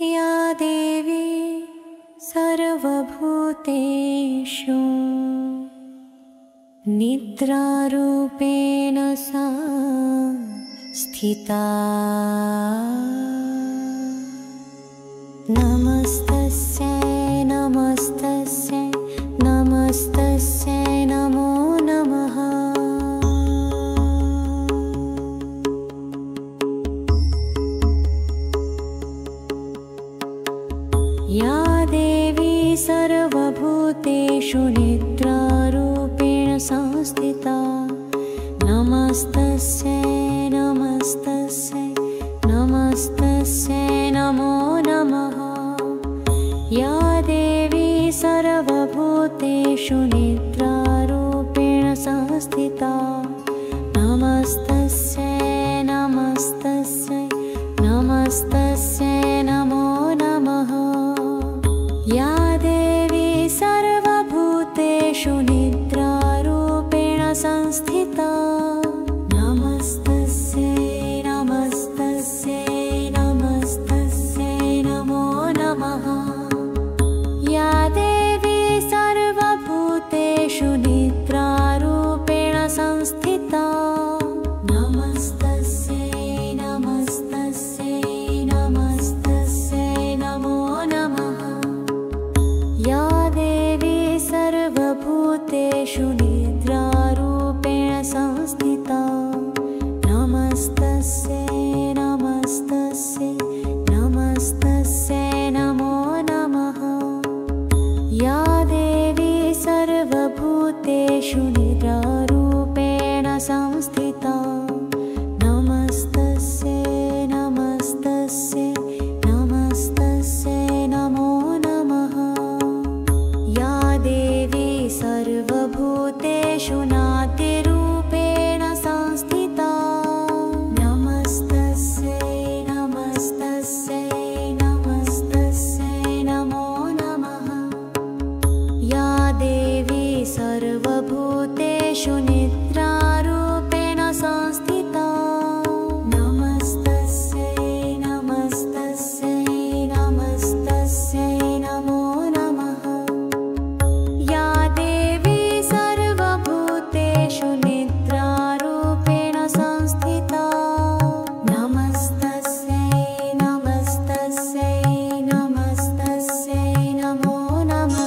या देवी सर्वभूतेषु निद्रारूपेण संस्थिता नमस्तस्यै नमस्तस्यै नमस्तस्यै नमो नमः। या देवी सर्वभूतेषु निद्रारूपेण संस्थिता नमस्तस्यै नमस्तस्यै नमस्तस्यै नमो नमः। या देवी सर्वभूतेषु निद्रारूपेण संस्थिता नमस्तस्यै नमस्तस्यै नमस्तस्यै नमो नमः। या देवी सर्वभूतेषु निद्रारूपेण संस्थिता नमस्तस्यै नमस्तस्यै नमस्तस्यै नमो नमः। या देवी सर्वभूतेषु निद्रारूपेण संस्थिता नमस्तस्यै नमस्तस्यै नमस्तस्यै नमो नमः। या देवी सर्वभूतेषु निद्रारूपेण संस्थिता नमस्तस्यै नमस्तस्यै नमस्तस्यै नमो नमः। या देवी सर्वभूतेषु निद्रारूपेण संस्थिता नमस्तस्यै नमस्तस्यै नमस्तस्यै नमो नमः। या देवी सर्वभूतेषु नाट्यरूपेण संस्थिता नमस्तस्यै नमस्तस्यै नमस्तस्यै नमो नमः। या देवी सर्वभूतेषु निद्रारूपेण संस्थिता नमस्तस्यै नमस्तस्यै नमस्तस्यै नमो नमः। या देवी सर्वभूतेषु निद्रारूपेण संस्थिता नमस्तस्यै नमस्तस्यै नमस्तस्यै नमो नमः।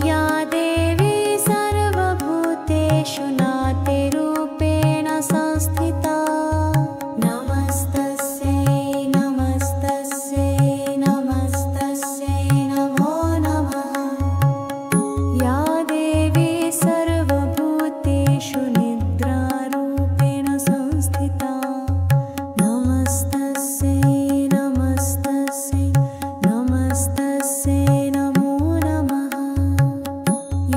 या देवी सर्वभूतेषु नाट्यरूपेण संस्थिता नमस्तस्यै नमस्तस्यै नमस्तस्यै नमो नमः। या देवी सर्वभूतेषु निद्रारूपेण संस्थिता नमस्तस्यै नमस्तस्यै नमस्तस्यै नमो नमः।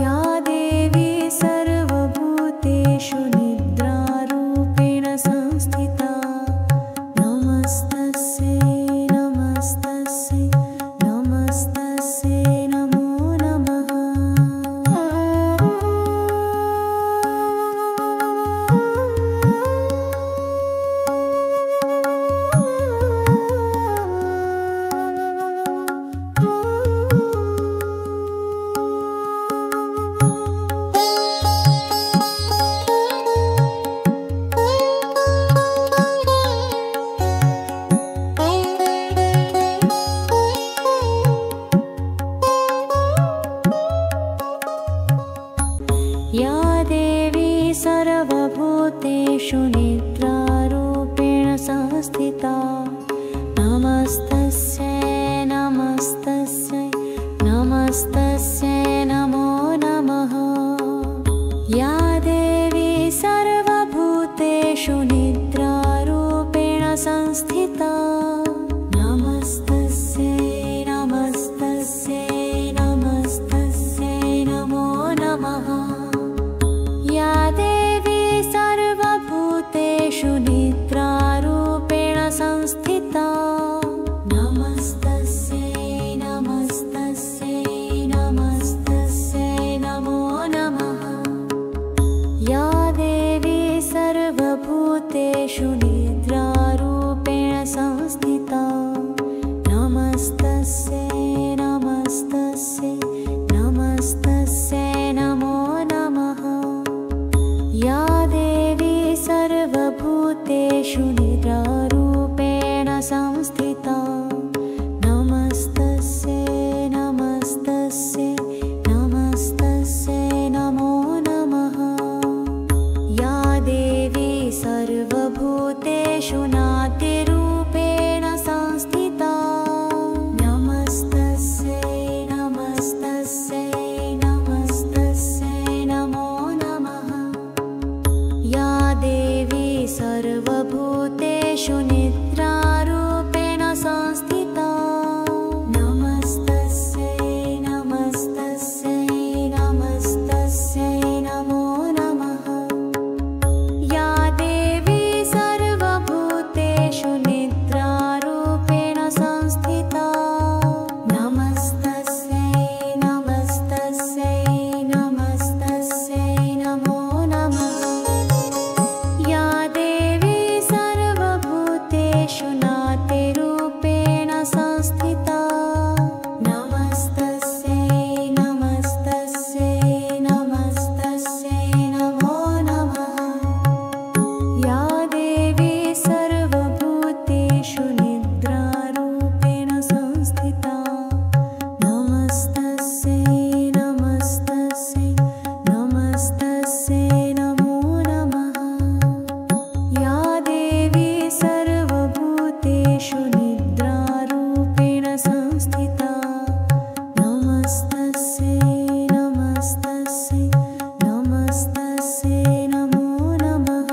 या देवी सर्वभूतेषु निद्रारूपेण संस्थिता नमस्तस्यै नमस्तस्यै नमस्तस्यै नमो नमः। या देवी सर्वभूतेषु निद्रारूपेण संस्थिता नमस्तस्यै नमस्तस्यै नमस्तस्यै नमो नमः। या देवी सर्वभूतेषु निद्रारूपेण संस्थिता नमस्तस्यै नमस्तस्यै नमस्तस्यै नमो नमः। या देवी सर्वभूतेषु निद्रारूपेण संस्थिता संस्थिता नमस्तस्यै नमस्तस्यै नमस्तस्यै नमो नमः। या देवी सर्वभूतेषु नाट्यरूपेण संस्थिता नमस्तस्यै नमस्तस्यै नमस्तस्यै नमो नमः। या देवी सर्वभूतेषु निद्रारूपेण संस्थिता नमस्तस्यै नमस्तस्यै नमस्तस्यै नमो नमः। या देवी सर्वभूतेषु निद्रारूपेण संस्थिता नमस्तस्यै नमस्तस्यै नमस्तस्यै नमो नमः। या देवी सर्वभूतेषु नाट्यरूपेण संस्थिता नमस्तस्यै नमस्तस्यै नमस्तस्यै नमो नमः। या देवी सर्वभूतेषु निद्रारूपेण संस्थिता नमस्तस्यै नमस्तस्यै नमस्तस्यै नमो नमः। या देवी सर्वभूतेषु निद्रारूपेण संस्थिता नमस्तस्यै नमस्तस्यै नमस्तस्यै नमो नमः।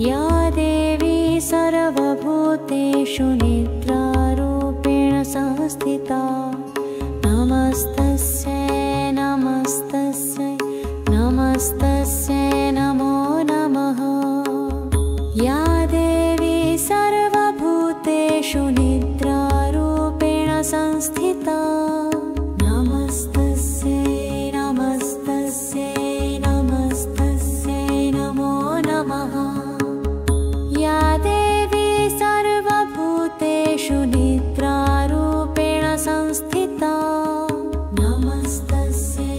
या देवी सर्वभूतेषु निद्रारूपेण संस्थिता नमस्तस्यै नमस्तस्यै नमस्तस्यै नमो नमः। या देवी सर्वभूतेषु निद्रारूपेण संस्थिता नमस्तस्यै नमस्तस्यै नमस्तस्यै नमो नमः। या देवी सर्वभूतेषु निद्रारूपेण संस्थिता नमस्तस्यै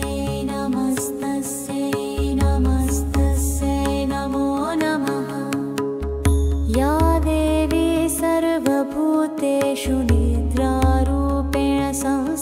नमस्तस्यै नमस्तस्यै नमो नमः। या देवी सर्वभूतेषु निद्रारूपेण संस्थिता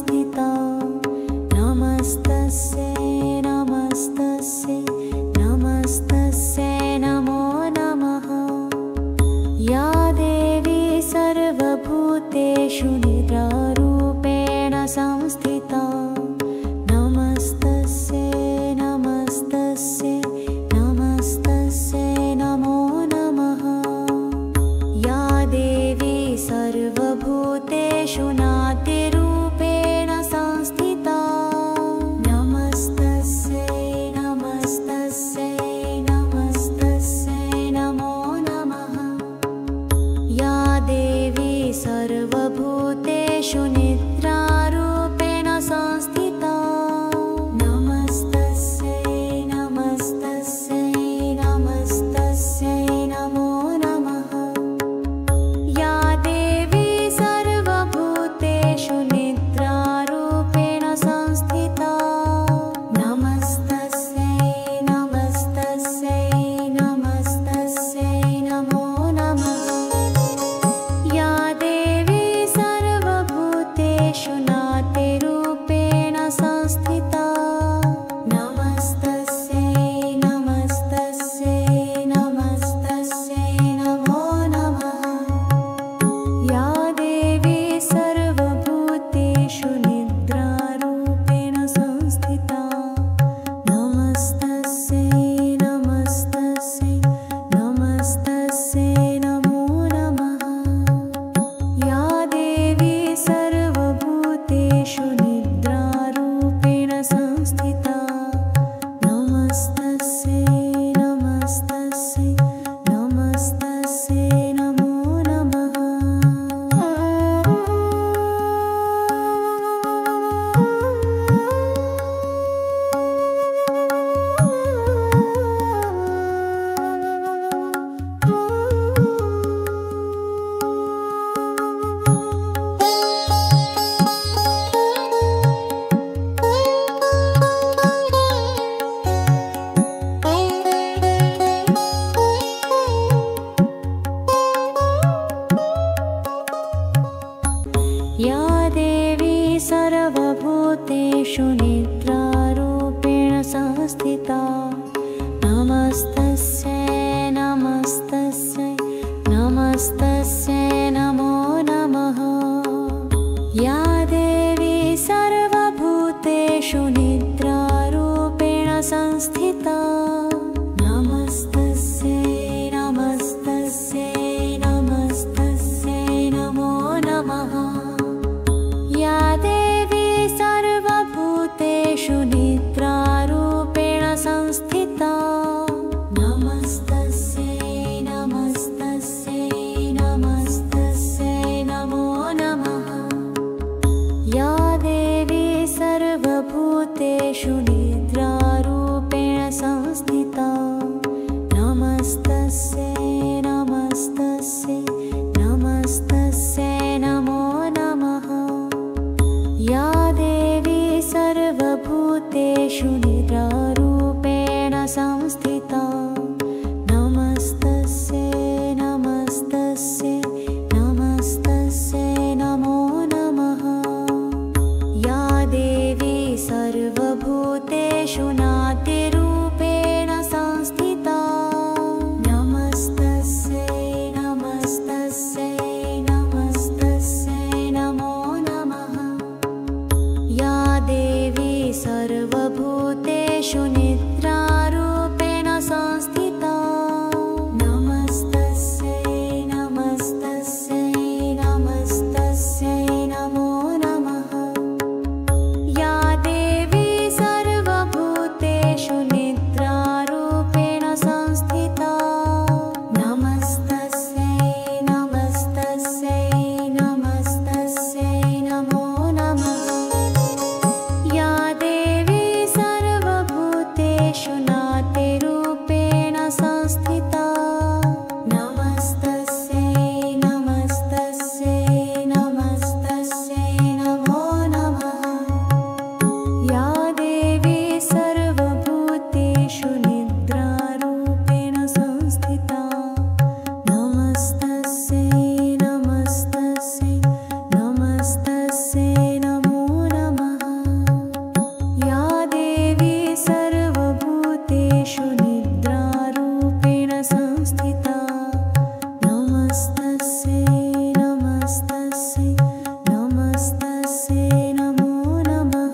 या देवी सर्वभूतेषु निद्रारूपेण संस्थिता नमस्तस्यै नमस्तस्यै नमस्तस्यै नमो नमः। या देवी सर्वभूतेषु निद्रारूपेण संस्थिता नमस्तस्यै नमस्तस्यै नमस्तस्यै नमो नमः। या देवी सर्वभूतेषु निद्रारूपेण संस्थिता नमस्तस्यै नमस्तस्यै नमस्तस्यै नमो नमः। या देवी सर्वभूतेषु निद्रारूपेण संस्थिता नमस्तस्यै नमस्तस्यै नमस्तस्यै नमो नमः। या देवी सर्वभूतेषु निद्रारूपेण संस्थिता नमस्तस्यै नमस्तस्यै नमस्तस्यै नमो नमः। या देवी सर्वभूतेषु नाट्यरूपेण संस्थिता नमस्तस्यै नमस्तस्यै नमस्तस्यै नमो नमः। या देवी सर्वभूतेषु निद्रारूपेण संस्थिता नमस्तस्यै नमस्तस्यै नमस्तस्यै नमो नमः। या देवी सर्वभूतेषु निद्रारूपेण संस्थिता नमस्तस्यै नमस्तस्यै नमस्तस्यै नमो नमः। या देवी सर्वभूतेषु नाट्यरूपेण संस्थिता नमस्तस्यै नमस्तस्यै नमस्तस्यै नमो नमः। या देवी सर्वभूतेषु निद्रारूपेण संस्थिता नमस्तस्यै नमस्तस्यै नमस्तस्यै नमो नमः। या देवी सर्वभूतेषु निद्रारूपेण संस्थिता नमस्तस्यै नमस्तस्यै नमस्तस्यै नमो नमः।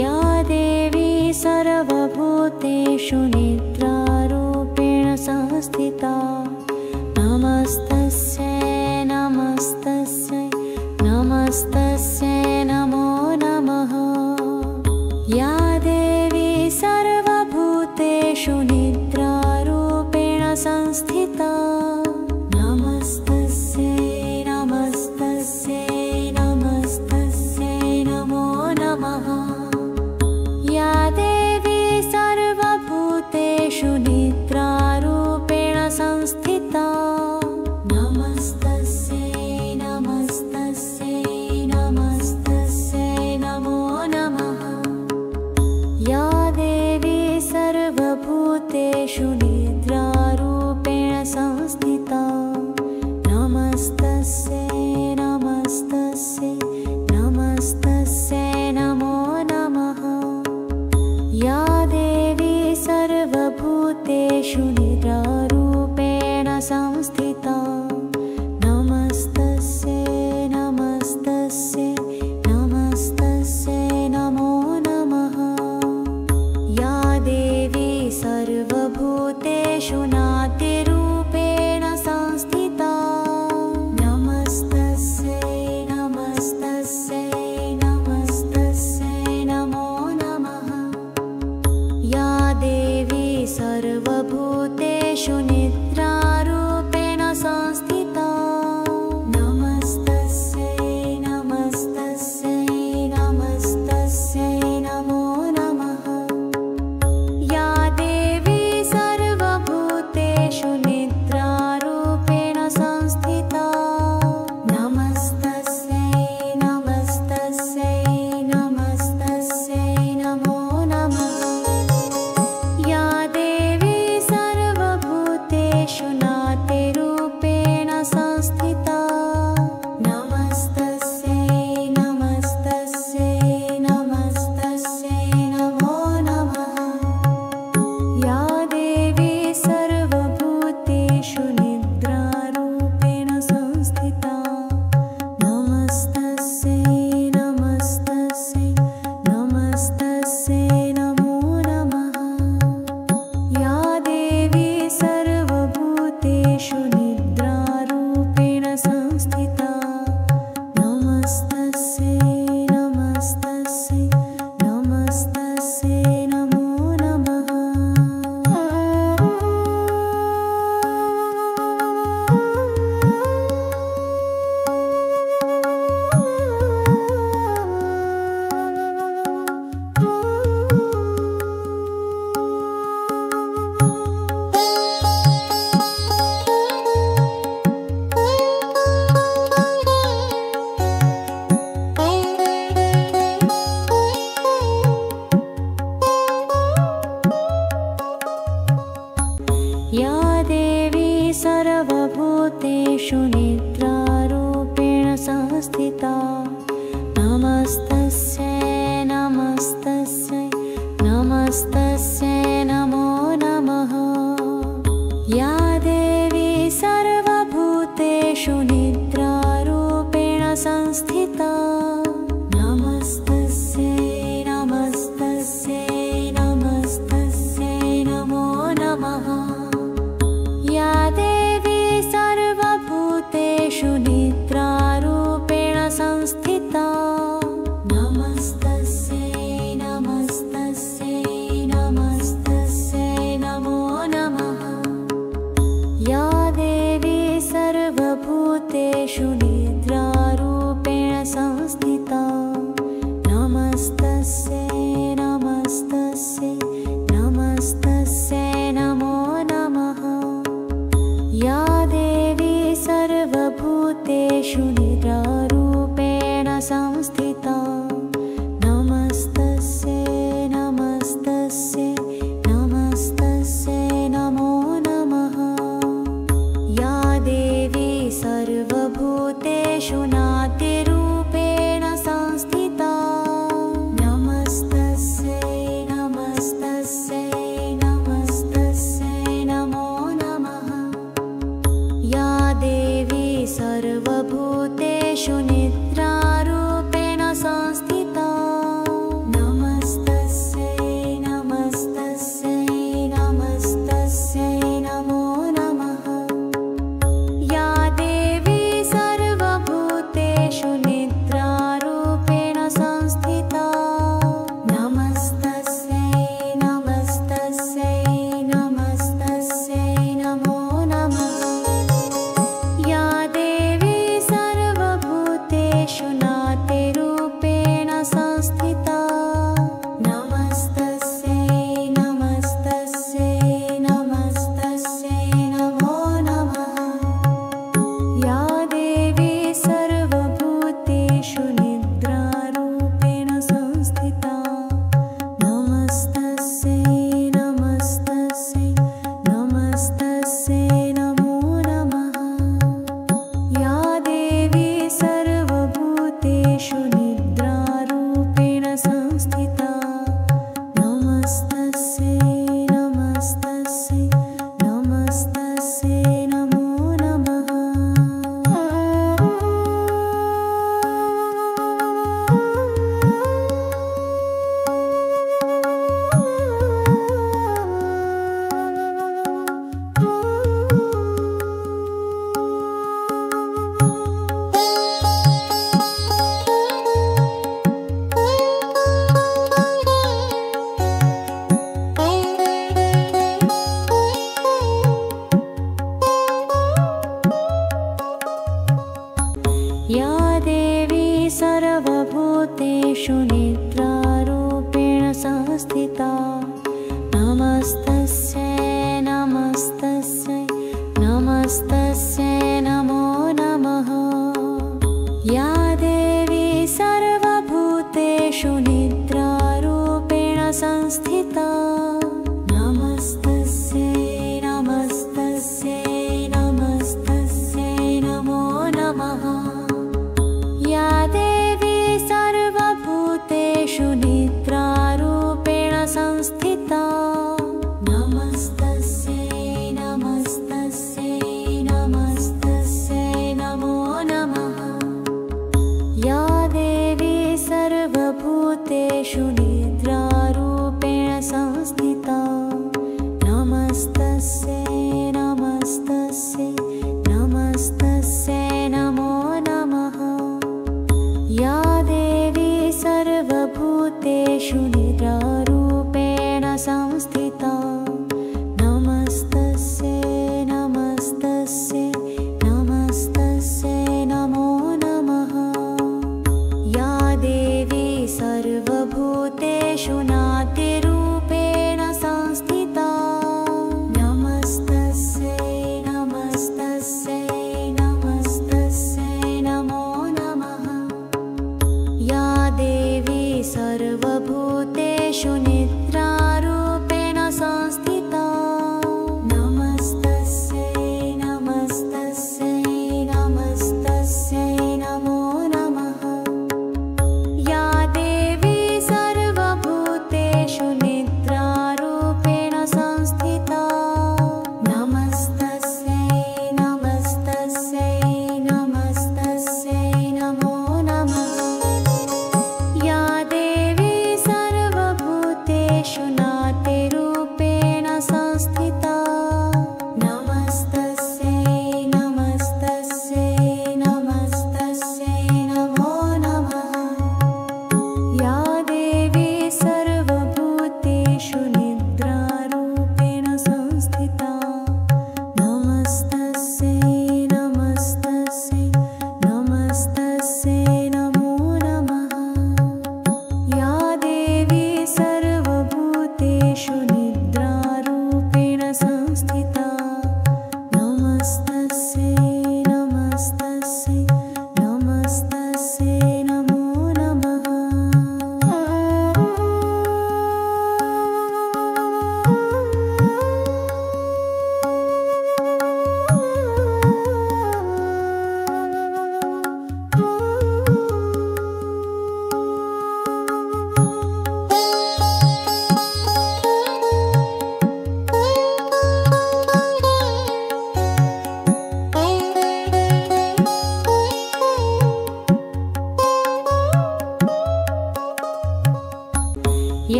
या देवी सर्वभूतेषु निद्रारूपेण संस्थिता नमस्तस्यै नमस्तस्यै नमस्तस्यै नमो नमः। या देवी सर्वभूतेषु निद्रारूपेण संस्थिता नमस्तस्यै नमस्तस्यै नमस्तस्यै नमो नमः। या देवी सर्वभूतेषु निद्रारूपेण संस्थिता नमस्तस्यै नमस्तस्यै नमस्तस्यै नमो नमः। या देवी सर्वभूतेषु निद्रारूपेण संस्थिता नमस्तस्यै नमस्तस्यै नमस्तस्यै नमो नमः। या देवी सर्वभूतेषु निद्रारूपेण संस्थिता नमस्तस्यै नमस्तस्यै नमस्तस्यै नमो नमः। या देवी सर्वभूतेषु नाट्यरूपेण संस्थिता नमस्तस्यै नमस्तस्यै नमस्तस्यै नमो नमः। या देवी सर्वभूतेषु निद्रारूपेण संस्थिता संस्थिता नमस्तस्यै नमस्तस्यै नमस्तस्यै नमो नमः या देवी सर्वभूतेषु निद्रारूपेण संस्थिता नमस्तस्यै नमस्तस्यै नमस्तस्यै नमो नमः या देवी सर्वभूतेषु निद्रारूपेण संस्थिता नमस्तस्यै नमस्तस्यै नमस्तस्यै नमो नमः या देवी सर्वभूतेषु निद्रारूपेण संस्थिता नमस्तस्यै नमस्तस्यै नमस्तस्यै नमो नमः या देवी सर्वभूतेषु निद्रारूपेण संस्थिता नमस्तस्यै नमस्तस्यै नमस्तस्यै नमो नमः या देवी सर्वभूतेषु नाट्यरूपेण संस्थिता नमस्तस्यै नमस्तस्यै नमस्तस्यै नमो नमः या देवी सर्वभूतेषु निद्रारूपेण संस्थिता नमस्तस्यै नमस्तस्यै नमस्तस्यै नमो नमः या देवी सर्वभूतेषु निद्रारूपेण संस्थिता नमस्तस्यै नमस्तस्यै नमस्तस्यै नमो नमः या देवी सर्वभूतेषु नाट्यरूपेण संस्थिता नमस्तस्यै नमस्तस्यै नमस्तस्यै नमो नमः या देवी सर्वभूतेषु निद्रारूपेण संस्थिता नमस्तस्यै नमस्तस्यै नमस्तस्यै नमो नमः या देवी सर्वभूतेषु निद्रारूपेण संस्थिता नमस्तस्यै नमस्तस्यै नमस्तस्यै नमो नमः या देवी सर्वभूतेषु निद्रारूपेण संस्थिता नमस्तस्यै नमस्तस्यै नमस्तस्यै नमो नमः या देवी सर्वभूतेषु निद्रारूपेण संस्थिता नमस्तस्यै नमस्तस्यै नमस्तस्यै नमो नमः या देवी सर्वभूतेषु निद्रारूपेण संस्थिता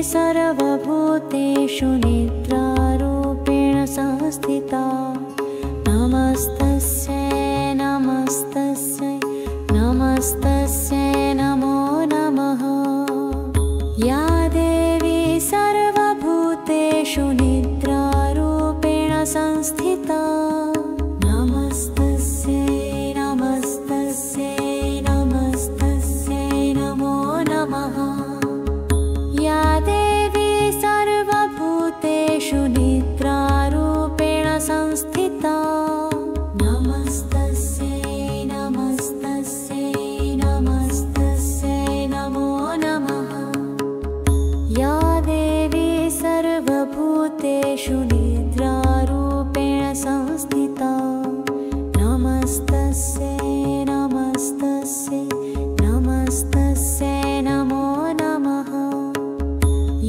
सर्वभूतेषु निद्रारूपेण संस्थिता नमस्तस्यै नमस्तस्यै नमस्तस्यै नमो नमः। या देवी सर्वभूतेषु निद्रारूपेण संस्थिता नमस्तस्यै नमस्तस्यै नमस्तस्यै नमो नमः। या देवी सर्वभूतेषु निद्रारूपेण संस्थिता नमस्तस्यै नमस्तस्यै नमस्तस्यै नमो नमः। या देवी सर्वभूतेषु निद्रारूपेण संस्थिता नमस्तस्यै नमस्तस्यै नमस्तस्यै नमो नमः।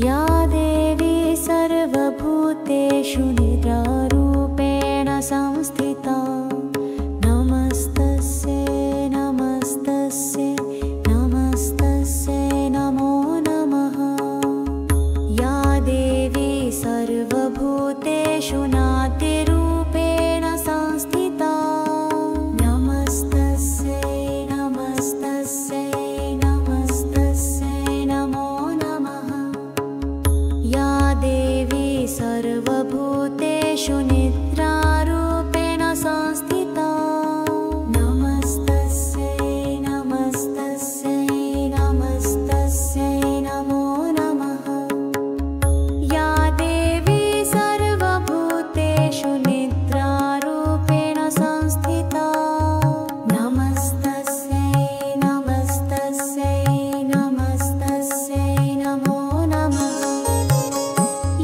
या देवी सर्वभूतेषु निद्रारूपेण संस्थिता नमस्तस्यै नमस्तस्यै नमस्तस्यै नमो नमः। या देवी सर्वभूतेषु नाट्यरूपेण संस्थिता नमस्तस्यै नमस्तस्यै नमस्तस्यै नमो नमः। या देवी सर्वभूतेषु निद्रारूपेण संस्थिता नमस्तस्यै नमस्तस्यै नमस्तस्यै नमो नमः। या देवी सर्वभूतेषु निद्रारूपेण संस्थिता नमस्तस्यै नमस्तस्यै नमस्तस्यै नमो नमः।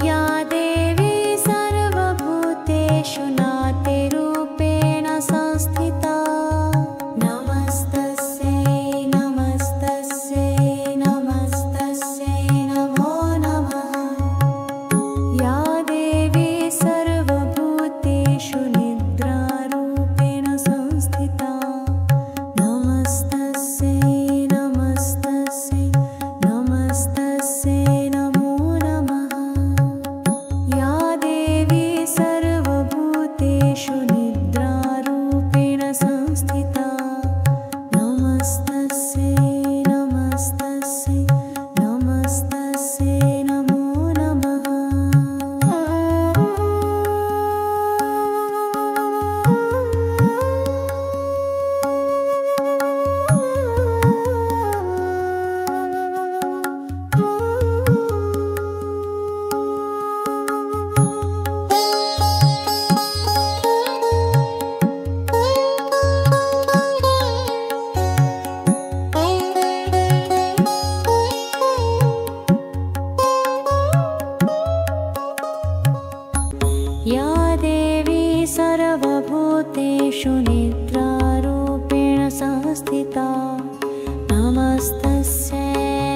या देवी सर्वभूतेषु नाट्यरूपेण संस्थिता नमस्तस्यै नमस्तस्यै नमस्तस्यै नमो नमः। या देवी सर्वभूतेषु निद्रारूपेण संस्थिता नमस्तस्यै नमस्तस्यै नमस्तस्यै नमो नमः। या देवी सर्वभूतेषु निद्रारूपेण संस्थिता नमस्तस्यै नमस्तस्यै नमस्तस्यै नमो नमः। या देवी सर्वभूतेषु निद्रारूपेण संस्थिता नमस्तस्यै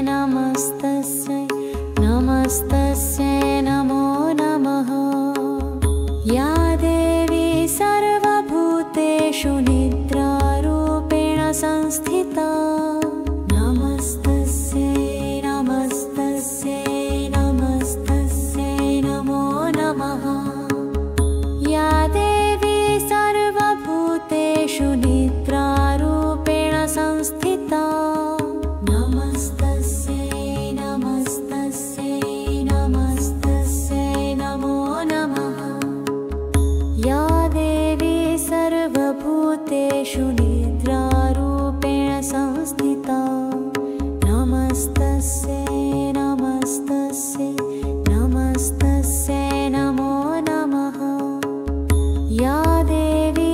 नमस्तस्यै नमस्तस्यै नमो नमः। या देवी सर्वभूतेषु निद्रारूपेण संस्थिता नमस्तस्यै नमस्तस्यै नमस्तस्यै नमो नमः। या देवी सर्वभूतेषु निद्रारूपेण संस्थिता नमस्तस्यै नमस्तस्यै नमस्तस्यै नमो नमः। या देवी सर्वभूतेषु निद्रारूपेण संस्थिता नमस्तस्यै नमस्तस्यै नमस्तस्यै नमो नमः। या देवी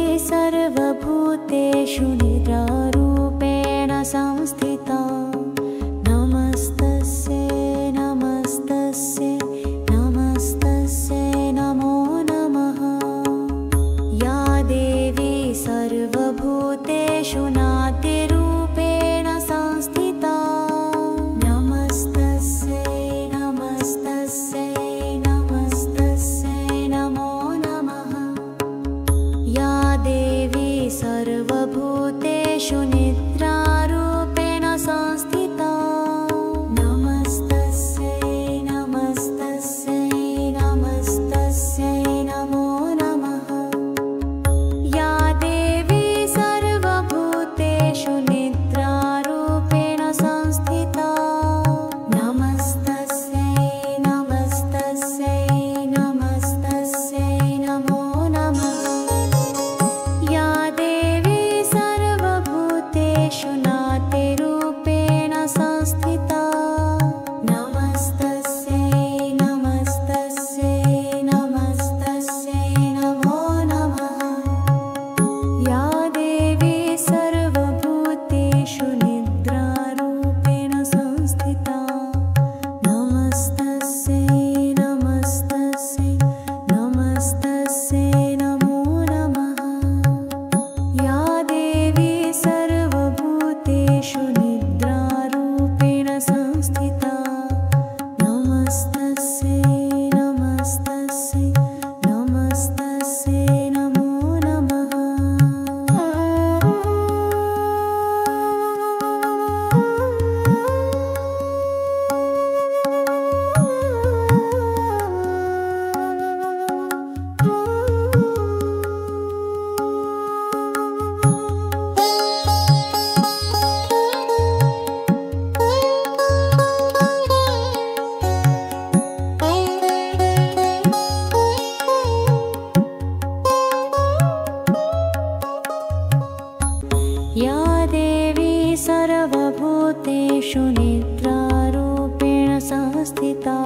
या देवी सर्वभूतेषु निद्रारूपेण संस्थिता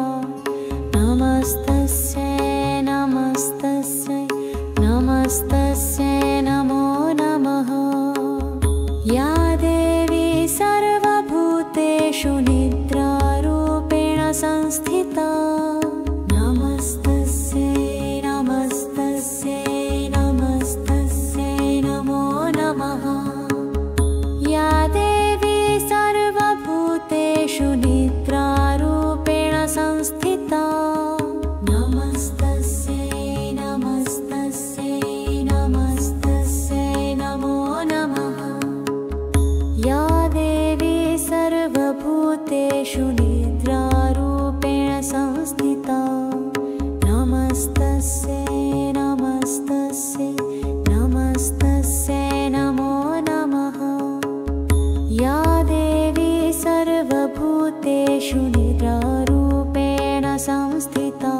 नमस्तस्यै नमस्तस्यै नमस्तस्यै नमो नमः। या देवी सर्वभूतेषु निद्रारूपेण संस्थिता नमस्तस्यै नमस्तस्यै नमस्तस्यै नमो नमः। या देवी सर्वभूतेषु निद्रारूपेण संस्थिता नमस्तस्यै नमस्तस्यै नमस्तस्यै नमो नमः। या देवी सर्वभूतेषु निद्रारूपेण संस्थिता नमस्तस्यै नमस्तस्यै नमस्तस्यै नमो नमः। या देवी सर्वभूतेषु निद्रारूपेण संस्थिता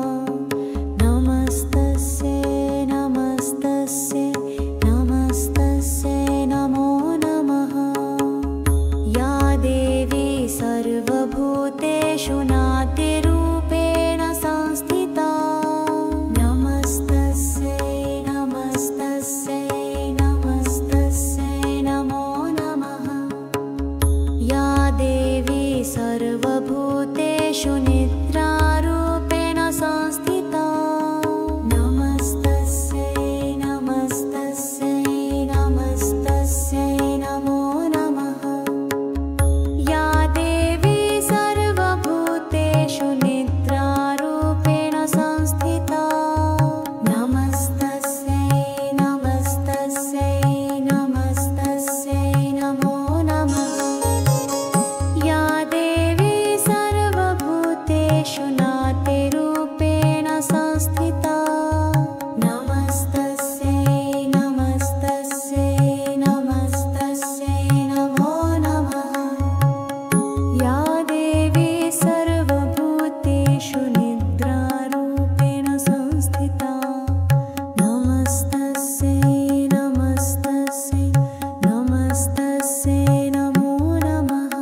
नमस्तस्यै नमस्तस्यै नमस्तस्यै नमो नमः। या देवी सर्वभूतेषु नाट्यरूपेण संस्थिता नमस्तस्यै नमस्तस्यै नमस्तस्यै नमो नमः। या देवी सर्वभूतेषु निद्रारूपेण संस्थिता नमस्तस्यै नमस्तस्यै नमस्तस्यै नमो नमः। या देवी सर्वभूतेषु निद्रारूपेण संस्थिता नमस्तस्यै नमस्तस्यै नमस्तस्यै नमो नमः। या देवी सर्वभूतेषु नाट्यरूपेण संस्थिता नमस्तस्यै नमस्तस्यै नमस्तस्यै नमो नमः। या देवी सर्वभूतेषु निद्रारूपेण संस्थिता नमस्तस्यै नमस्तस्यै नमस्तस्यै नमो नमः।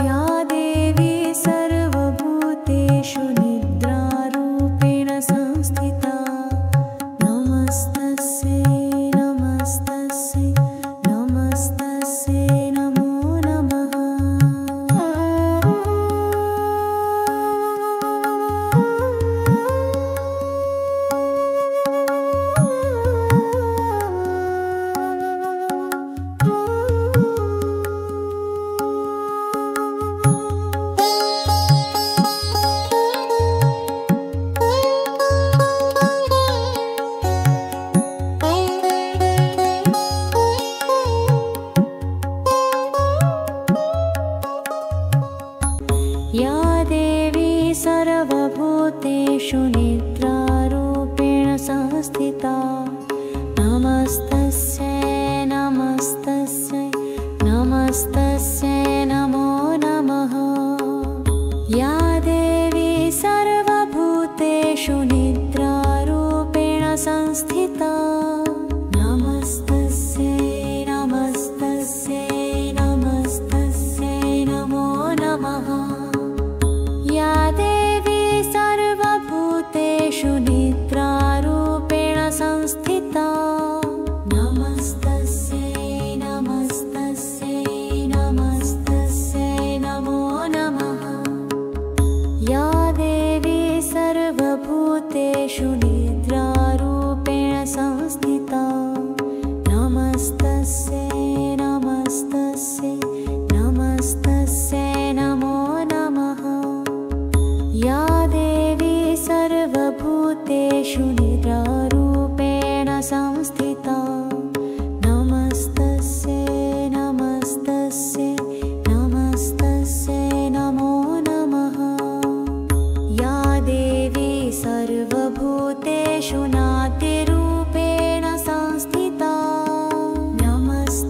या देवी सर्वभूतेषु निद्रारूपेण संस्थिता नमस्तस्यै नमस्तस्यै नमस्तस्यै नमो नमः। या देवी सर्वभूतेषु निद्रारूपेण संस्थिता नमस्तस्यै नमस्तस्यै नमस्तस्यै नमो नमः। या देवी सर्वभूतेषु निद्रारूपेण संस्थिता नमस्तस्यै नमस्तस्यै नमस्तस्यै नमो नमः। या देवी सर्वभूतेषु निद्रारूपेण संस्थिता नमस्तस्यै नमस्तस्यै नमस्तस्यै नमो नमः। या देवी सर्वभूतेषु निद्रारूपेण संस्थिता नमस्तस्यै नमस्तस्यै नमस्तस्यै नमो नमः। या देवी सर्वभूतेषु निद्रारूपेण संस्थिता नमस्तस्यै नमस्तस्यै नमस्तस्यै नमो नमः। या देवी सर्वभूतेषु नाट्यरूपेण संस्थिता नमस्तस्यै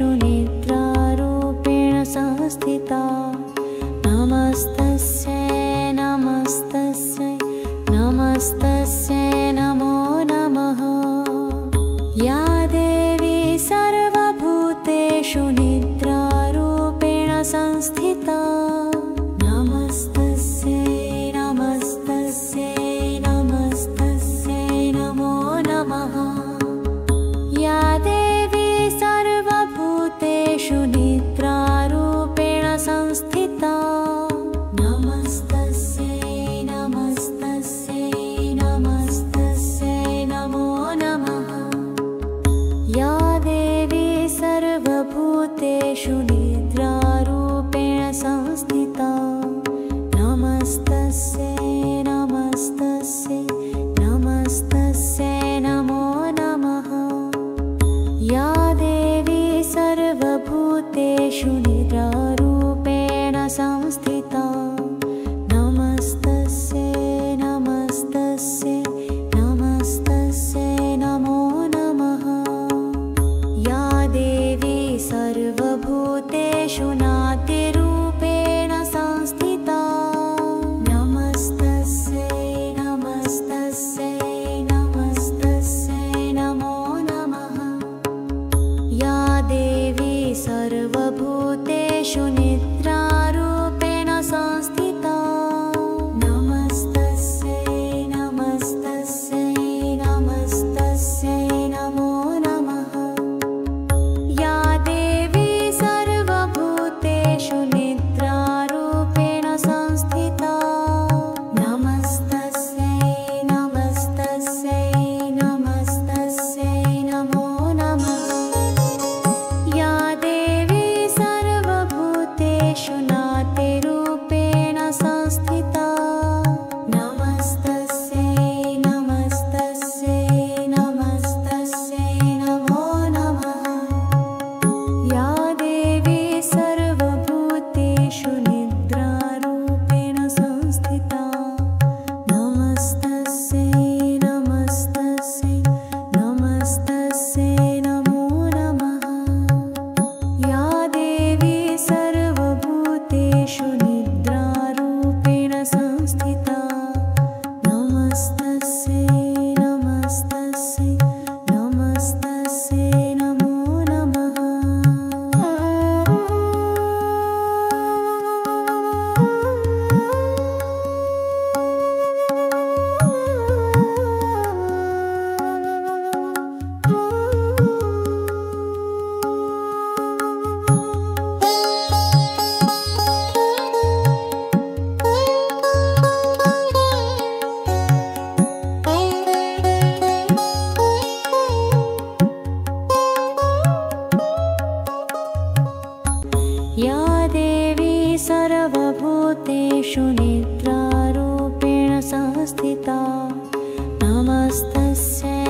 सर्वभूतेषु निद्रारूपेण संस्थिता नमस्तस्यै नमस्तस्यै नमस्तस्यै नमो नमः। या देवी सर्वभूतेषु निद्रारूपेण संस्थिता नमस्तस्यै नमस्तस्यै नमस्तस्यै नमो नमः। या देवी सर्वभूतेषु निद्रारूपेण संस्थिता नमस्तस्यै नमस्तस्यै नमस्तस्यै नमो नमः। या देवी सर्वभूतेषु निद्रारूपेण संस्थिता नमस्तस्यै नमस्तस्यै नमस्तस्यै नमो नमः। या देवी सर्वभूतेषु निद्रारूपेण संस्थिता नमस्तस्यै नमस्तस्यै नमस्तस्यै नमो नमः। या देवी सर्वभूतेषु नाट्यरूपेण संस्थिता नमस्तस्यै नमस्तस्यै नमस्तस्यै नमो नमः। या देवी सर्वभूतेषु निद्रारूपेण संस्थिता नमस्तस्यै नमस्तस्यै नमस्तस्यै नमो नमः। या देवी सर्वभूतेषु निद्रारूपेण संस्थिता नमस्तस्यै नमस्तस्यै नमस्तस्यै नमो नमः। या देवी सर्वभूतेषु नाट्यरूपेण संस्थिता नमस्तस्यै नमस्तस्यै नमस्तस्यै नमो नमः। या देवी सर्वभूतेषु निद्रारूपेण संस्थिता नमस्तस्यै नमस्तस्यै नमस्तस्यै नमो नमः। या देवी सर्वभूतेषु निद्रारूपेण संस्थिता नमस्तस्यै नमस्तस्यै नमस्तस्यै नमो नमः। या देवी सर्वभूतेषु निद्रारूपेण संस्थिता नमस्तस्यै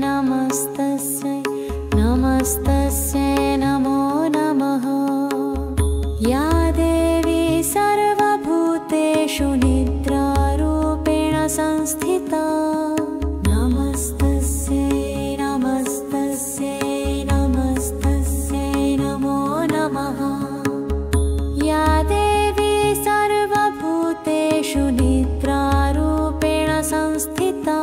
नमस्तस्यै नमस्तस्यै नमो नमः। या देवी सर्वभूतेषु निद्रारूपेण संस्थिता नमस्तस्यै नमस्तस्यै नमस्तस्यै नमो नमः। या देवी सर्वभूतेषु निद्रारूपेण संस्थिता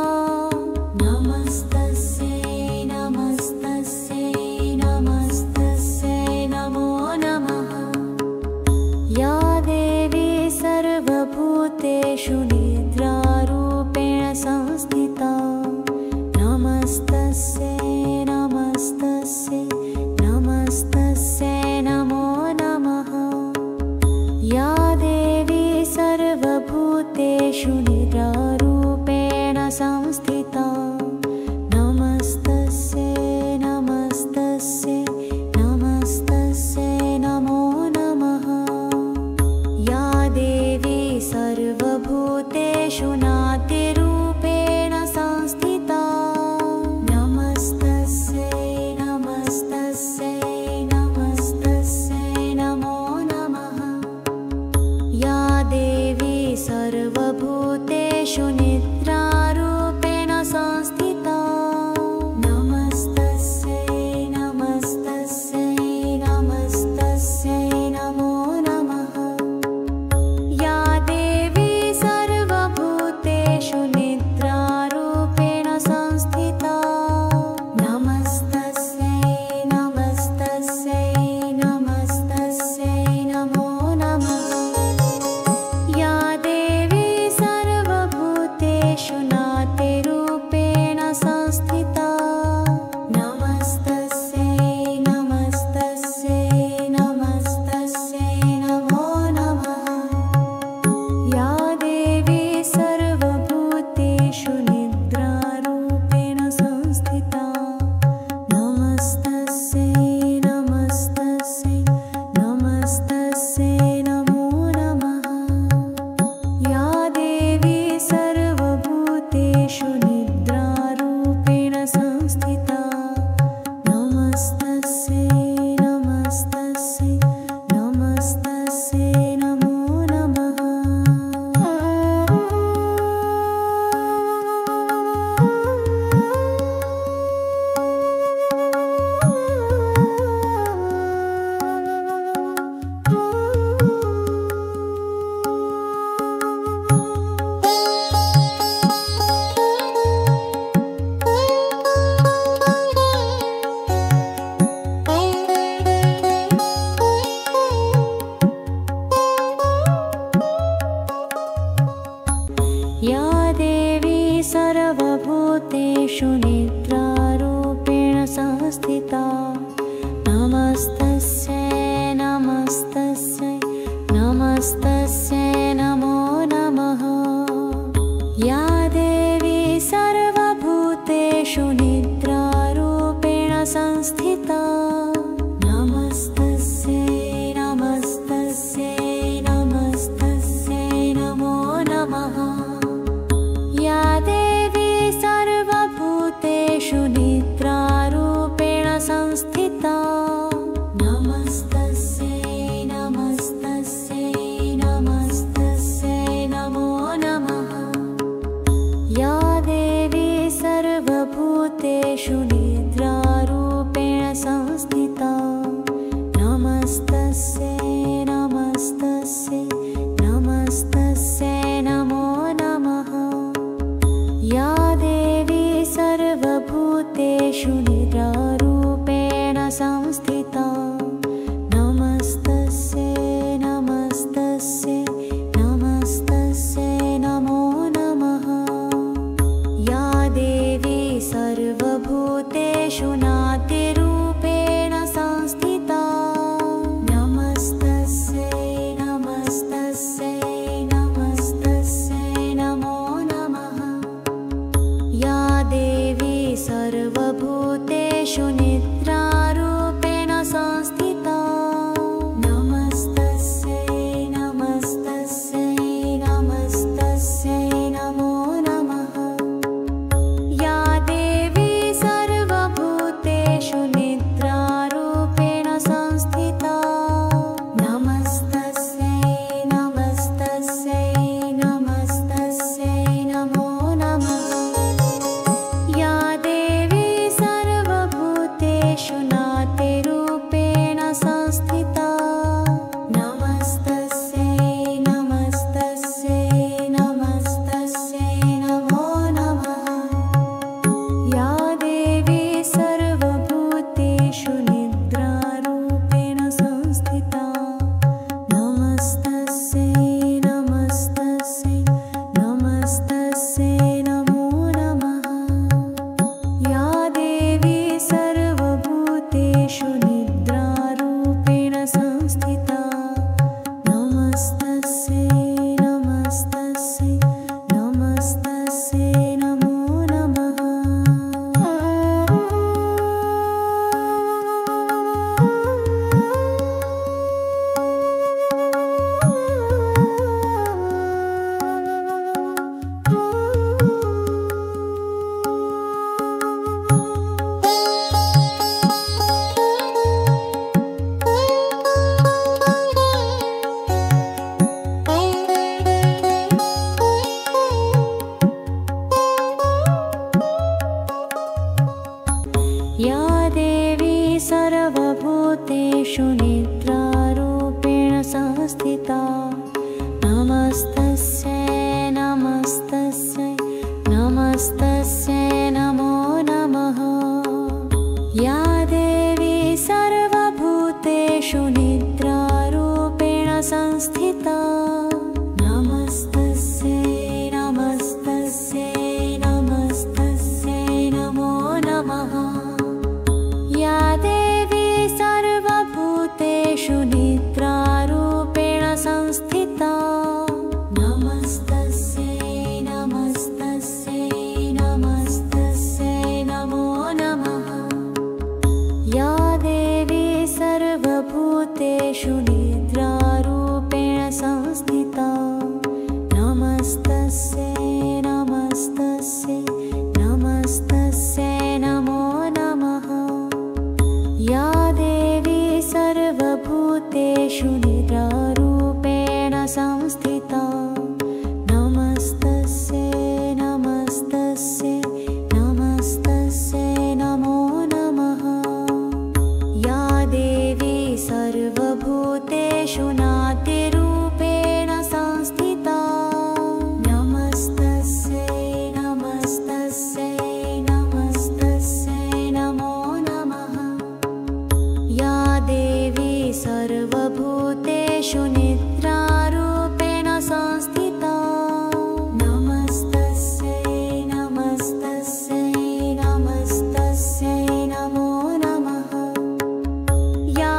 नमस्तस्यै नमस्तस्यै नमस्तस्यै नमो नमः। या देवी सर्वभूतेषु निद्रारूपेण संस्थिता नमस्तस्यै नमस्तस्यै नमस्तस्यै नमो नमः। या देवी सर्वभूतेषु निद्रारूपेण संस्थिता नमस्तस्यै नमस्तस्यै नमस्तस्यै नमो नमः। या देवी सर्वभूतेषु निद्रारूपेण संस्थिता नमस्तस्यै नमस्तस्यै नमस्तस्यै नमो नमः। या देवी सर्वभूतेषु निद्रारूपेण संस्थिता नमस्तस्यै नमस्तस्यै नमस्तस्यै नमो नमः। या देवी सर्वभूतेषु नाट्यरूपेण संस्थिता नमस्तस्यै नमस्तस्यै नमस्तस्यै नमो नमः। या देवी सर्वभूतेषु निद्रारूपेण संस्थिता नमस्तस्यै नमस्तस्यै नमस्तस्यै नमो नमः। या देवी सर्वभूतेषु निद्रारूपेण संस्थिता नमस्तस्यै नमस्तस्यै नमस्तस्यै नमो नमः। या देवी सर्वभूतेषु नाट्यरूपेण संस्थिता नमस्तस्यै नमस्तस्यै नमस्तस्यै नमो नमः। या देवी सर्वभूतेषु निद्रारूपेण संस्थिता नमस्तस्यै नमस्तस्यै नमस्तस्यै नमो नमः। या देवी सर्वभूतेषु निद्रारूपेण संस्थिता नमस्तस्यै नमस्तस्यै नमस्तस्यै नमो नमः। या देवी सर्वभूतेषु निद्रारूपेण संस्थिता नमस्तस्यै नमस्तस्यै नमस्तस्यै नमो नमः। या देवी सर्वभूतेषु निद्रारूपेण संस्थिता नमस्तस्यै नमस्तस्यै नमस्तस्यै नमो नमः। या देवी सर्वभूतेषु निद्रारूपेण संस्थिता नमस्तस्यै नमस्तस्यै नमस्तस्यै नमो नमः। या देवी सर्वभूतेषु निद्रारूपेण संस्थिता नमस्तस्यै नमस्तस्यै नमस्तस्यै नमो नमः। या देवी सर्वभूतेषु निद्रारूपेण संस्थिता नमस्तस्यै नमस्तस्यै नमस्तस्यै नमो नमः। या देवी सर्वभूतेषु नाट्यरूपेण संस्थिता नमस्तस्यै नमस्तस्यै नमस्तस्यै नमो नमः। या देवी सर्वभूतेषु निद्रारूपेण संस्थिता नमस्तस्यै नमस्तस्यै नमस्तस्यै नमो नमः। या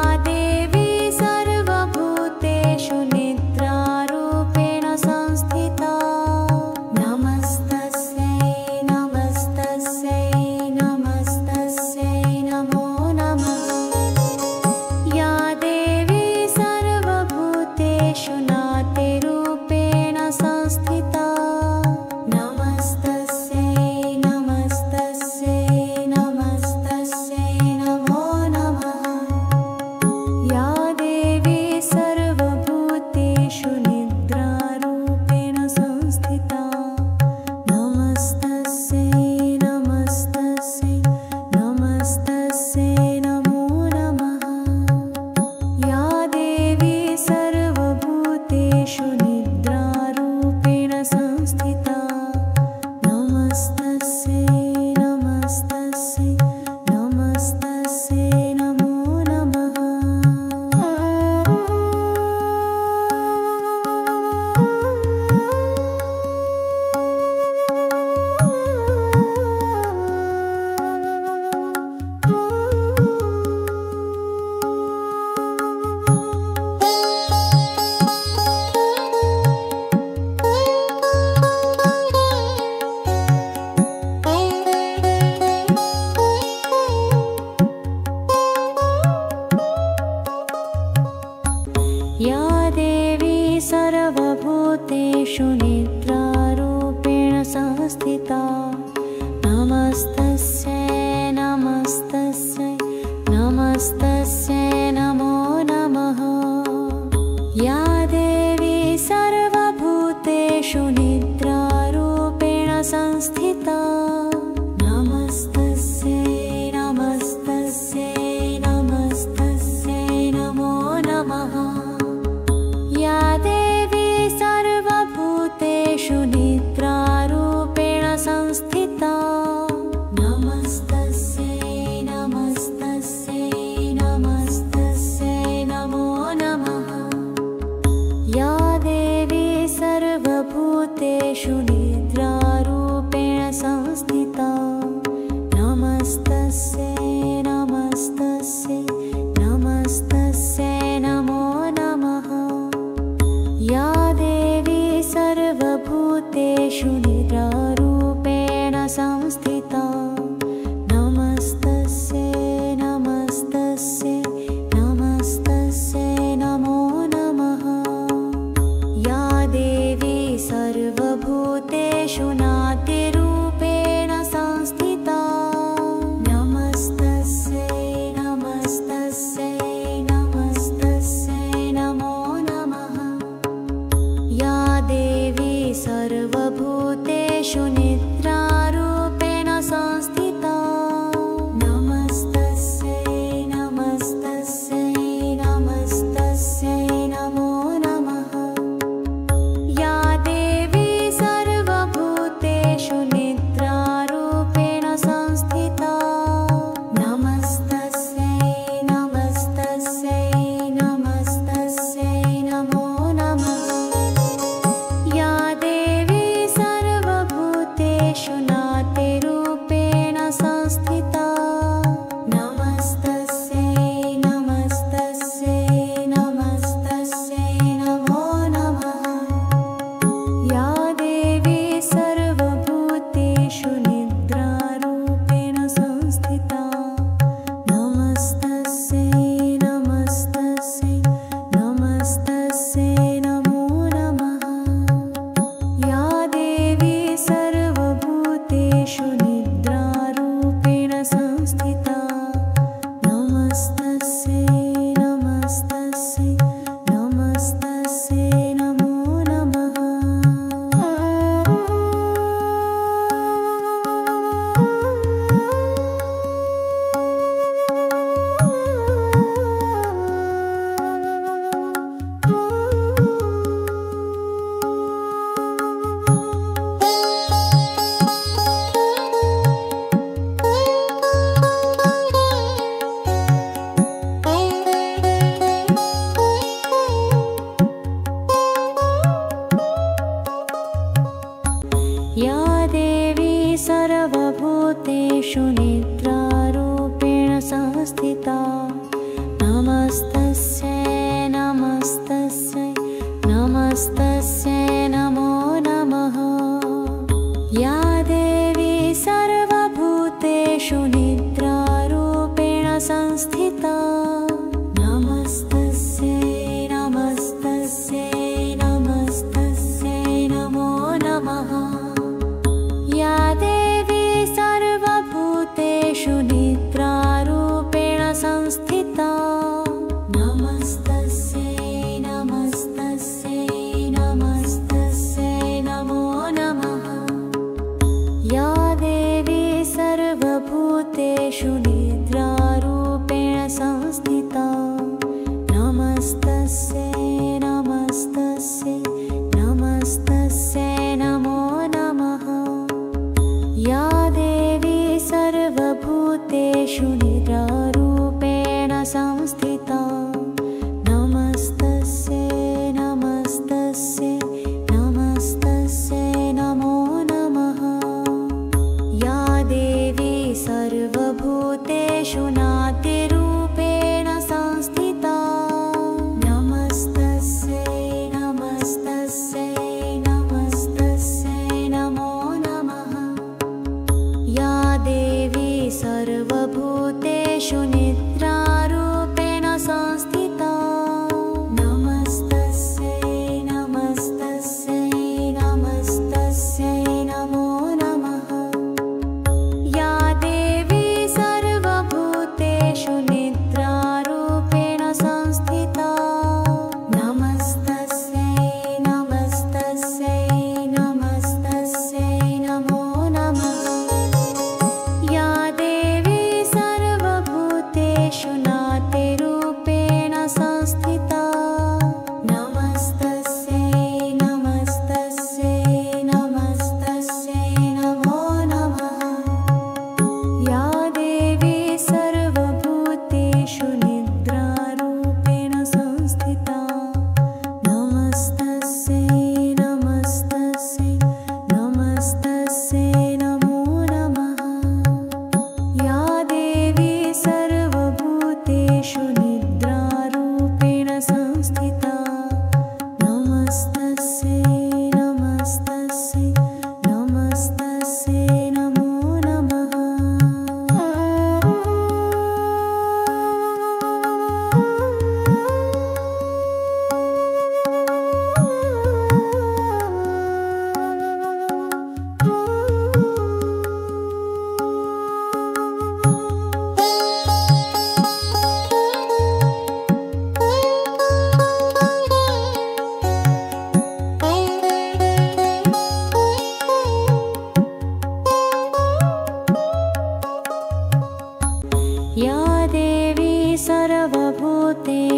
या देवी सर्वभूतेषु निद्रारूपेण संस्थिता नमस्तस्यै नमस्तस्यै नमस्तस्यै नमो नमः। या देवी सर्वभूतेषु निद्रारूपेण संस्थिता नमस्तस्यै नमस्तस्यै नमस्तस्यै नमो नमः। या देवी सर्वभूतेषु निद्रारूपेण संस्थिता नमस्तस्यै नमस्तस्यै नमस्तस्यै नमो नमः। या देवी सर्वभूतेषु निद्रारूपेण संस्थिता नमस्तस्यै नमस्तस्यै नमस्तस्यै नमो नमः। या देवी सर्वभूतेषु निद्रारूपेण संस्थिता नमस्तस्यै नमस्तस्यै नमस्तस्यै नमो नमः। या देवी सर्वभूतेषु नाट्यरूपेण संस्थिता नमस्तस्यै नमस्तस्यै नमस्तस्यै नमो नमः। या देवी सर्वभूतेषु निद्रारूपेण संस्थिता नमस्तस्यै नमस्तस्यै नमस्तस्यै नमो नमः। या देवी सर्वभूतेषु निद्रारूपेण संस्थिता नमस्तस्यै नमस्तस्यै नमस्तस्यै नमो नमः। या देवी सर्वभूतेषु नाट्यरूपेण संस्थिता नमस्तस्यै नमस्तस्यै नमस्तस्यै नमो नमः। या देवी सर्वभूतेषु निद्रारूपेण संस्थिता नमस्तस्यै नमस्तस्यै नमस्तस्यै नमो नमः। या देवी सर्वभूतेषु निद्रारूपेण संस्थिता नमस्तस्यै नमस्तस्यै नमस्तस्यै नमो नमः। या देवी सर्वभूतेषु निद्रारूपेण संस्थिता नमस्तस्यै नमस्तस्यै नमस्तस्यै नमो नमः। या देवी सर्वभूतेषु निद्रारूपेण संस्थिता नमस्तस्यै नमस्तस्यै नमस्तस्यै नमो नमः। या देवी सर्वभूतेषु निद्रारूपेण संस्थिता नमस्तस्यै नमस्तस्यै नमस्तस्यै नमो नमः। या देवी सर्वभूतेषु निद्रारूपेण संस्थिता नमस्तस्यै नमस्तस्यै नमस्तस्यै नमो नमः। या देवी सर्वभूतेषु निद्रारूपेण संस्थिता नमस्तस्यै नमस्तस्यै नमस्तस्यै नमो नमः। या देवी सर्वभूतेषु नाट्यरूपेण संस्थिता नमस्तस्यै नमस्तस्यै नमस्तस्यै नमो नमः। या देवी सर्वभूतेषु निद्रारूपेण संस्थिता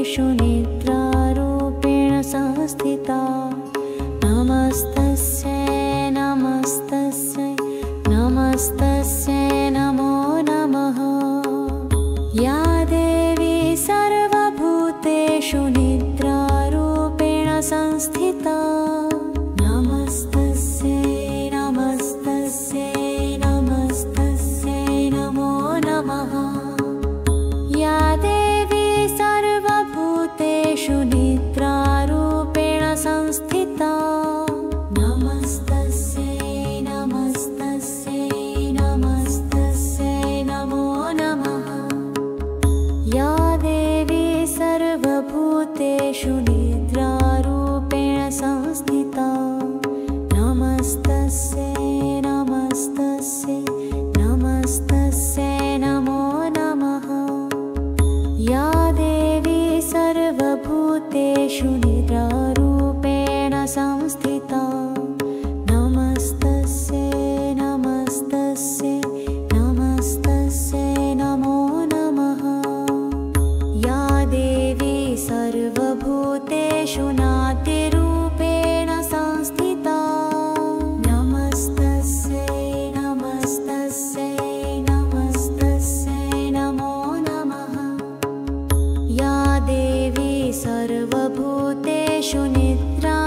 सर्वभूतेषु निद्रारूपेण संस्थिता नमस्तस्यै नमस्तस्यै नमस्तस्यै नमो नमः। या देवी सर्वभूतेषु निद्रारूपेण संस्थिता नमस्तस्यै नमस्तस्यै नमस्तस्यै नमो नमः। या देवी सर्वभूतेषु निद्रारूपेण संस्थिता नमस्तस्यै नमस्तस्यै नमस्तस्यै नमो नमः। या देवी सर्वभूतेषु निद्रारूपेण संस्थिता नमस्तस्यै नमस्तस्यै नमस्तस्यै नमो नमः। या देवी सर्वभूतेषु निद्रारूपेण संस्थिता नमस्तस्यै नमस्तस्यै नमस्तस्यै नमो नमः। या देवी सर्वभूतेषु नाट्यरूपेण संस्थिता नमस्तस्यै नमस्तस्यै नमस्तस्यै नमो नमः। या देवी सर्वभूतेषु निद्रा